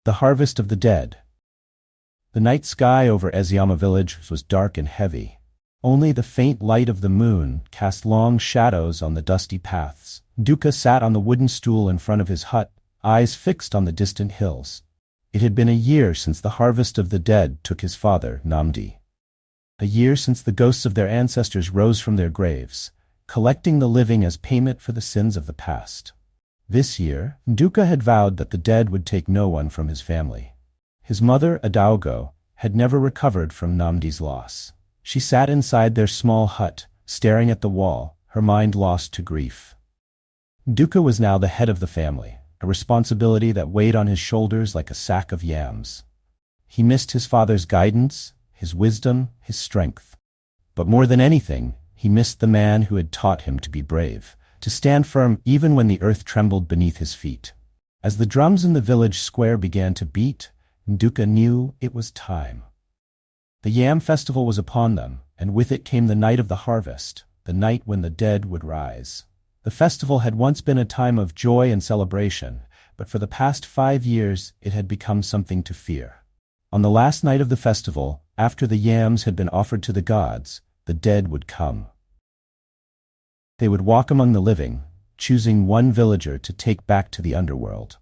The Harvest of the Dead. The night sky over Eziama village was dark and heavy. Only the faint light of the moon cast long shadows on the dusty paths. Nduka sat on the wooden stool in front of his hut, eyes fixed on the distant hills. It had been a year since the harvest of the dead took his father, Namdi. A year since the ghosts of their ancestors rose from their graves, collecting the living as payment for the sins of the past. This year, Nduka had vowed that the dead would take no one from his family. His mother, Adaugo, had never recovered from Namdi's loss. She sat inside their small hut, staring at the wall, her mind lost to grief. Nduka was now the head of the family, a responsibility that weighed on his shoulders like a sack of yams. He missed his father's guidance, his wisdom, his strength. But more than anything, he missed the man who had taught him to be brave, to stand firm even when the earth trembled beneath his feet. As the drums in the village square began to beat, Nduka knew it was time. The Yam festival was upon them, and with it came the night of the harvest, the night when the dead would rise. The festival had once been a time of joy and celebration, but for the past 5 years it had become something to fear. On the last night of the festival, after the yams had been offered to the gods, the dead would come. They would walk among the living, choosing one villager to take back to the underworld.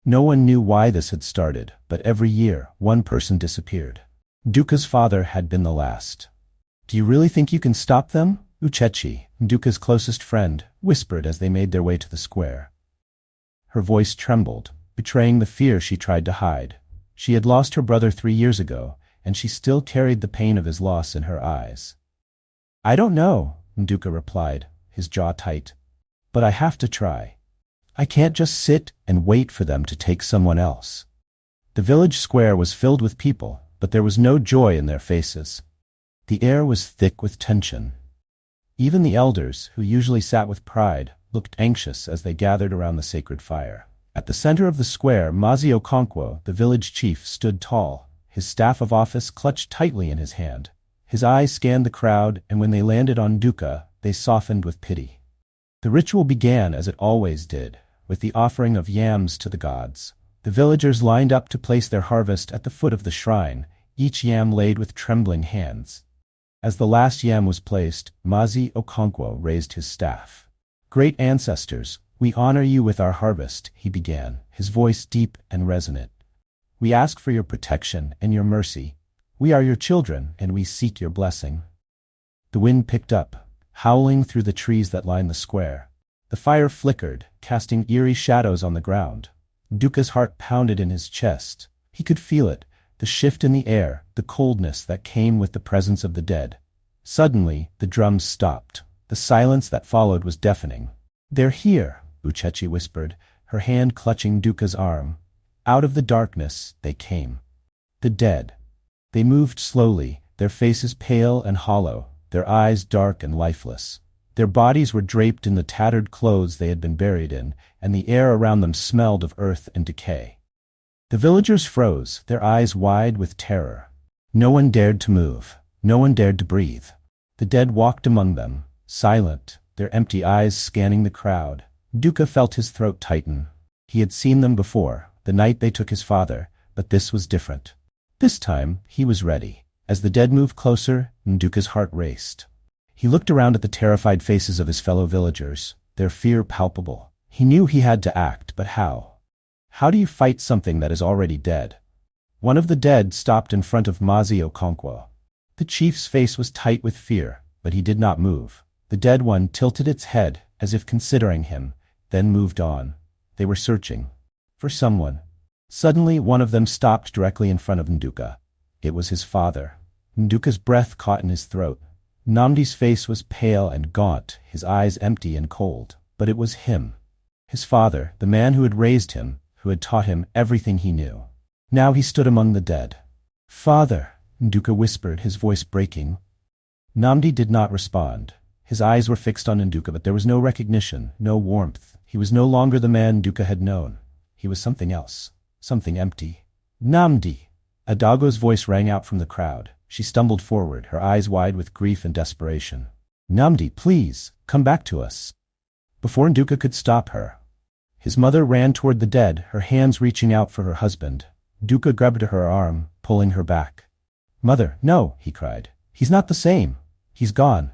No one knew why this had started, but every year, one person disappeared. Nduka's father had been the last. "Do you really think you can stop them?" Uchechi, Nduka's closest friend, whispered as they made their way to the square. Her voice trembled, betraying the fear she tried to hide. She had lost her brother 3 years ago, and she still carried the pain of his loss in her eyes. "I don't know," Nduka replied, his jaw tight. "But I have to try. I can't just sit and wait for them to take someone else." The village square was filled with people, but there was no joy in their faces. The air was thick with tension. Even the elders, who usually sat with pride, looked anxious as they gathered around the sacred fire. At the center of the square, Okonkwo, the village chief, stood tall, his staff of office clutched tightly in his hand. His eyes scanned the crowd, and when they landed on Nduka, they softened with pity. The ritual began as it always did, with the offering of yams to the gods. The villagers lined up to place their harvest at the foot of the shrine, each yam laid with trembling hands. As the last yam was placed, Okonkwo raised his staff. "Great ancestors, we honor you with our harvest," he began, his voice deep and resonant. "We ask for your protection and your mercy. We are your children, and we seek your blessing." The wind picked up, howling through the trees that lined the square. The fire flickered, casting eerie shadows on the ground. Nduka's heart pounded in his chest. He could feel it, the shift in the air, the coldness that came with the presence of the dead. Suddenly, the drums stopped. The silence that followed was deafening. "They're here," Uchechi whispered, her hand clutching Nduka's arm. Out of the darkness, they came. The dead. They moved slowly, their faces pale and hollow, their eyes dark and lifeless. Their bodies were draped in the tattered clothes they had been buried in, and the air around them smelled of earth and decay. The villagers froze, their eyes wide with terror. No one dared to move. No one dared to breathe. The dead walked among them, silent, their empty eyes scanning the crowd. Nduka felt his throat tighten. He had seen them before, the night they took his father, but this was different. This time, he was ready. As the dead moved closer, Nduka's heart raced. He looked around at the terrified faces of his fellow villagers, their fear palpable. He knew he had to act, but how? How do you fight something that is already dead? One of the dead stopped in front of Okonkwo. The chief's face was tight with fear, but he did not move. The dead one tilted its head, as if considering him, then moved on. They were searching for someone. Suddenly, one of them stopped directly in front of Nduka. It was his father. Nduka's breath caught in his throat. Namdi's face was pale and gaunt, his eyes empty and cold. But it was him. His father, the man who had raised him, who had taught him everything he knew. Now he stood among the dead. "Father," Nduka whispered, his voice breaking. Namdi did not respond. His eyes were fixed on Nduka, but there was no recognition, no warmth. He was no longer the man Nduka had known. He was something else, something empty. "Namdi!" Adago's voice rang out from the crowd. She stumbled forward, her eyes wide with grief and desperation. "Namdi, please, come back to us." Before Nduka could stop her, His mother ran toward the dead, her hands reaching out for her husband. Nduka grabbed her arm, pulling her back. "Mother, no," he cried. "He's not the same. He's gone."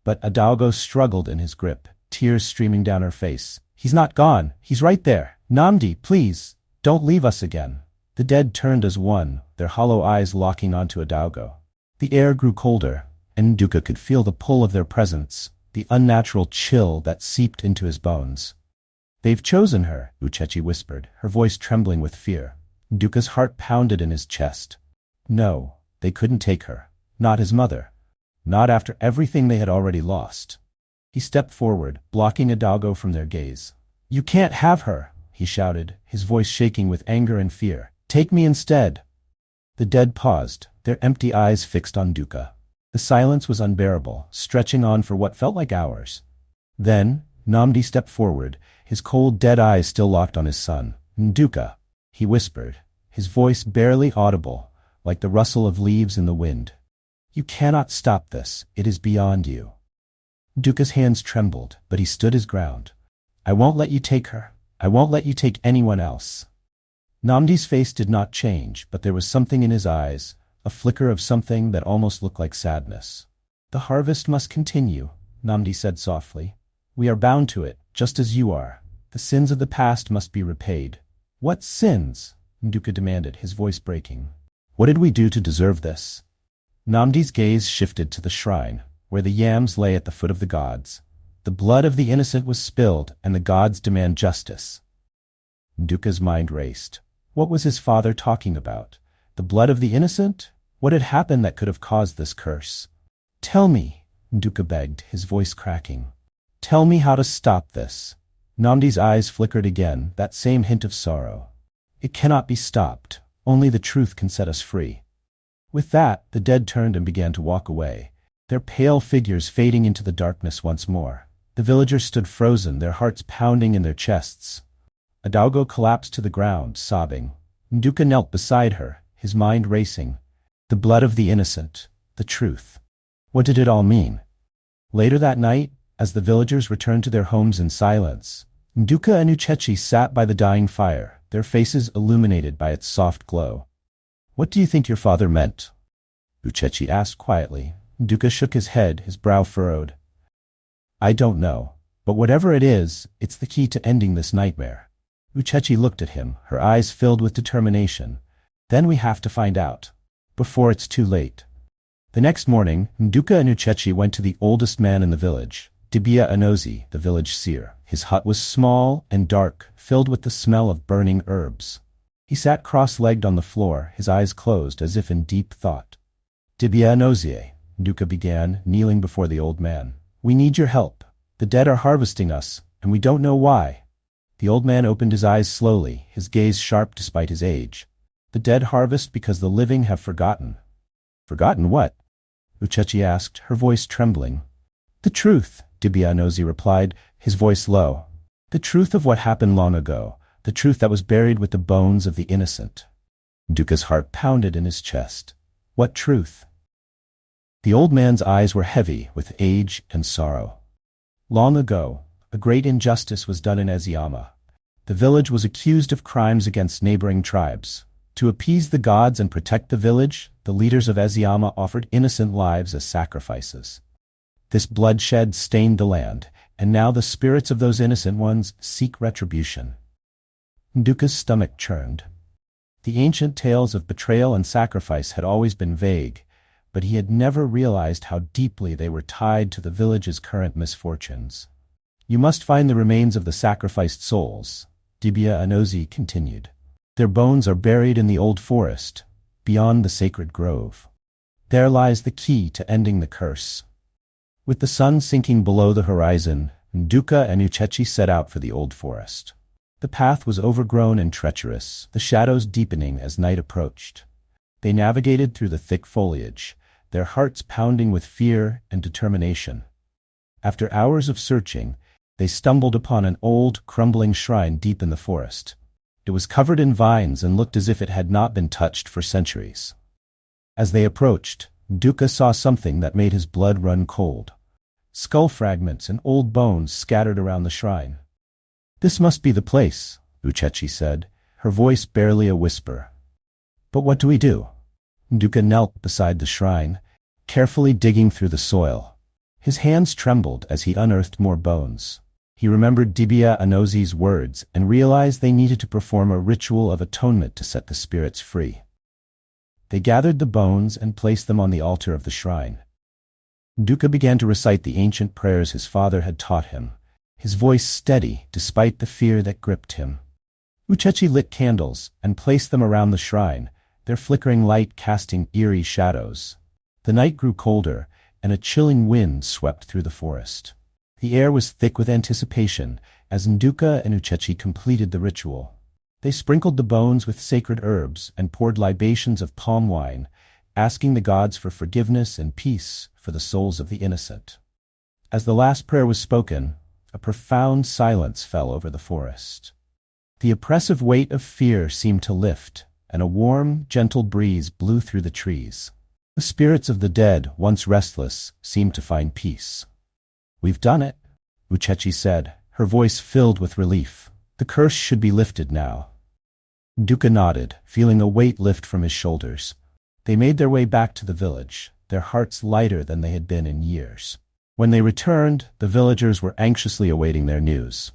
But Adalgo struggled in his grip, tears streaming down her face. "He's not gone. He's right there. Namdi, please, don't leave us again." The dead turned as one, their hollow eyes locking onto Adalgo. The air grew colder, and Nduka could feel the pull of their presence, the unnatural chill that seeped into his bones. "They've chosen her," Uchechi whispered, her voice trembling with fear. Nduka's heart pounded in his chest. No, they couldn't take her. Not his mother. Not after everything they had already lost. He stepped forward, blocking Adalgo from their gaze. "You can't have her," he shouted, his voice shaking with anger and fear. "Take me instead." The dead paused, their empty eyes fixed on Nduka. The silence was unbearable, stretching on for what felt like hours. Then, Namdi stepped forward, his cold, dead eyes still locked on his son. "Nduka," he whispered, his voice barely audible, like the rustle of leaves in the wind. "You cannot stop this. It is beyond you." Nduka's hands trembled, but he stood his ground. "I won't let you take her. I won't let you take anyone else." Namdi's face did not change, but there was something in his eyes, a flicker of something that almost looked like sadness. "The harvest must continue," Namdi said softly. "We are bound to it, just as you are. The sins of the past must be repaid." "What sins?" Nduka demanded, his voice breaking. "What did we do to deserve this?" Namdi's gaze shifted to the shrine, where the yams lay at the foot of the gods. The blood of the innocent was spilled, and the gods demand justice. Nduka's mind raced. What was his father talking about? The blood of the innocent? What had happened that could have caused this curse? "Tell me," Nduka begged, his voice cracking. "Tell me how to stop this." Namdi's eyes flickered again, that same hint of sorrow. "It cannot be stopped. Only the truth can set us free." With that, the dead turned and began to walk away, their pale figures fading into the darkness once more. The villagers stood frozen, their hearts pounding in their chests. Adalgo collapsed to the ground, sobbing. Nduka knelt beside her, his mind racing. The blood of the innocent. The truth. What did it all mean? Later that night, as the villagers returned to their homes in silence, Nduka and Uchechi sat by the dying fire, their faces illuminated by its soft glow. "What do you think your father meant?" Uchechi asked quietly. Nduka shook his head, his brow furrowed. "I don't know, but whatever it is, it's the key to ending this nightmare." Uchechi looked at him, her eyes filled with determination. "Then we have to find out. Before it's too late." The next morning, Nduka and Uchechi went to the oldest man in the village, Dibia Anozi, the village seer. His hut was small and dark, filled with the smell of burning herbs. He sat cross-legged on the floor, his eyes closed as if in deep thought. "Dibia Anozie," Nduka began, kneeling before the old man. "We need your help. The dead are harvesting us, and we don't know why." The old man opened his eyes slowly, his gaze sharp despite his age. "The dead harvest because the living have forgotten." "Forgotten what?" Uchechi asked, her voice trembling. "The truth," Dibia Anozi replied, his voice low. "The truth of what happened long ago, the truth that was buried with the bones of the innocent." Nduka's heart pounded in his chest. What truth? The old man's eyes were heavy with age and sorrow. Long ago, a great injustice was done in Eziama. The village was accused of crimes against neighboring tribes. To appease the gods and protect the village, the leaders of Eziama offered innocent lives as sacrifices. This bloodshed stained the land, and now the spirits of those innocent ones seek retribution. Nduka's stomach churned. The ancient tales of betrayal and sacrifice had always been vague, but he had never realized how deeply they were tied to the village's current misfortunes. "You must find the remains of the sacrificed souls," Dibia Anozi continued. "Their bones are buried in the old forest, beyond the sacred grove. There lies the key to ending the curse." With the sun sinking below the horizon, Nduka and Uchechi set out for the old forest. The path was overgrown and treacherous, the shadows deepening as night approached. They navigated through the thick foliage, their hearts pounding with fear and determination. After hours of searching, they stumbled upon an old, crumbling shrine deep in the forest. It was covered in vines and looked as if it had not been touched for centuries. As they approached, Nduka saw something that made his blood run cold. Skull fragments and old bones scattered around the shrine. "This must be the place," Uchechi said, her voice barely a whisper. "But what do we do?" Nduka knelt beside the shrine, carefully digging through the soil. His hands trembled as he unearthed more bones. He remembered Dibia Anozi's words and realized they needed to perform a ritual of atonement to set the spirits free. They gathered the bones and placed them on the altar of the shrine. Nduka began to recite the ancient prayers his father had taught him, his voice steady despite the fear that gripped him. Uchechi lit candles and placed them around the shrine, their flickering light casting eerie shadows. The night grew colder, and a chilling wind swept through the forest. The air was thick with anticipation as Nduka and Uchechi completed the ritual. They sprinkled the bones with sacred herbs and poured libations of palm wine, asking the gods for forgiveness and peace for the souls of the innocent. As the last prayer was spoken, a profound silence fell over the forest. The oppressive weight of fear seemed to lift, and a warm, gentle breeze blew through the trees. The spirits of the dead, once restless, seemed to find peace. "We've done it," Uchechi said, her voice filled with relief. "The curse should be lifted now." Nduka nodded, feeling a weight lift from his shoulders. They made their way back to the village, their hearts lighter than they had been in years. When they returned, the villagers were anxiously awaiting their news.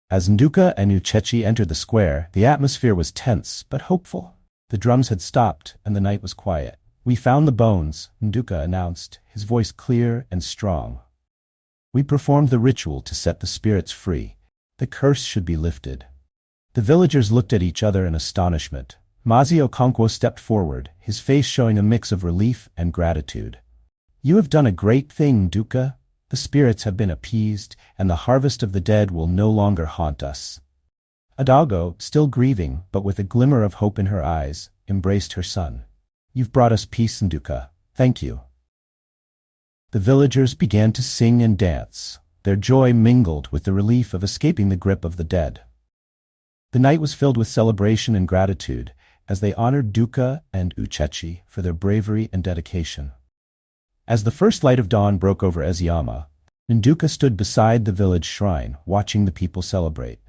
As Nduka and Uchechi entered the square, the atmosphere was tense but hopeful. The drums had stopped, and the night was quiet. "We found the bones," Nduka announced, his voice clear and strong. "We performed the ritual to set the spirits free. The curse should be lifted." The villagers looked at each other in astonishment. Mazi Okonkwo stepped forward, his face showing a mix of relief and gratitude. "You have done a great thing, Nduka. The spirits have been appeased, and the harvest of the dead will no longer haunt us." Adago, still grieving, but with a glimmer of hope in her eyes, embraced her son. "You've brought us peace, Nduka. Thank you." The villagers began to sing and dance, their joy mingled with the relief of escaping the grip of the dead. The night was filled with celebration and gratitude as they honored Nduka and Uchechi for their bravery and dedication. As the first light of dawn broke over Eziama, Nduka stood beside the village shrine, watching the people celebrate.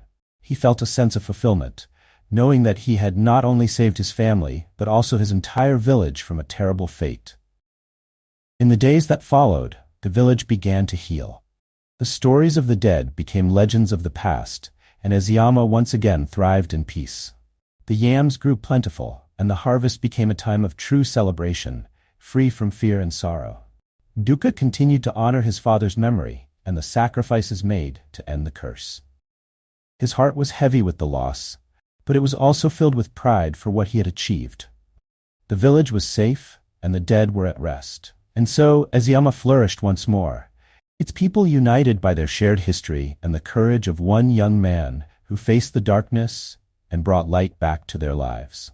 He felt a sense of fulfillment, knowing that he had not only saved his family, but also his entire village from a terrible fate. In the days that followed, the village began to heal. The stories of the dead became legends of the past, and Eziama once again thrived in peace. The yams grew plentiful, and the harvest became a time of true celebration, free from fear and sorrow. Nduka continued to honor his father's memory and the sacrifices made to end the curse. His heart was heavy with the loss, but it was also filled with pride for what he had achieved. The village was safe, and the dead were at rest. And so Eziama flourished once more, its people united by their shared history and the courage of one young man who faced the darkness and brought light back to their lives.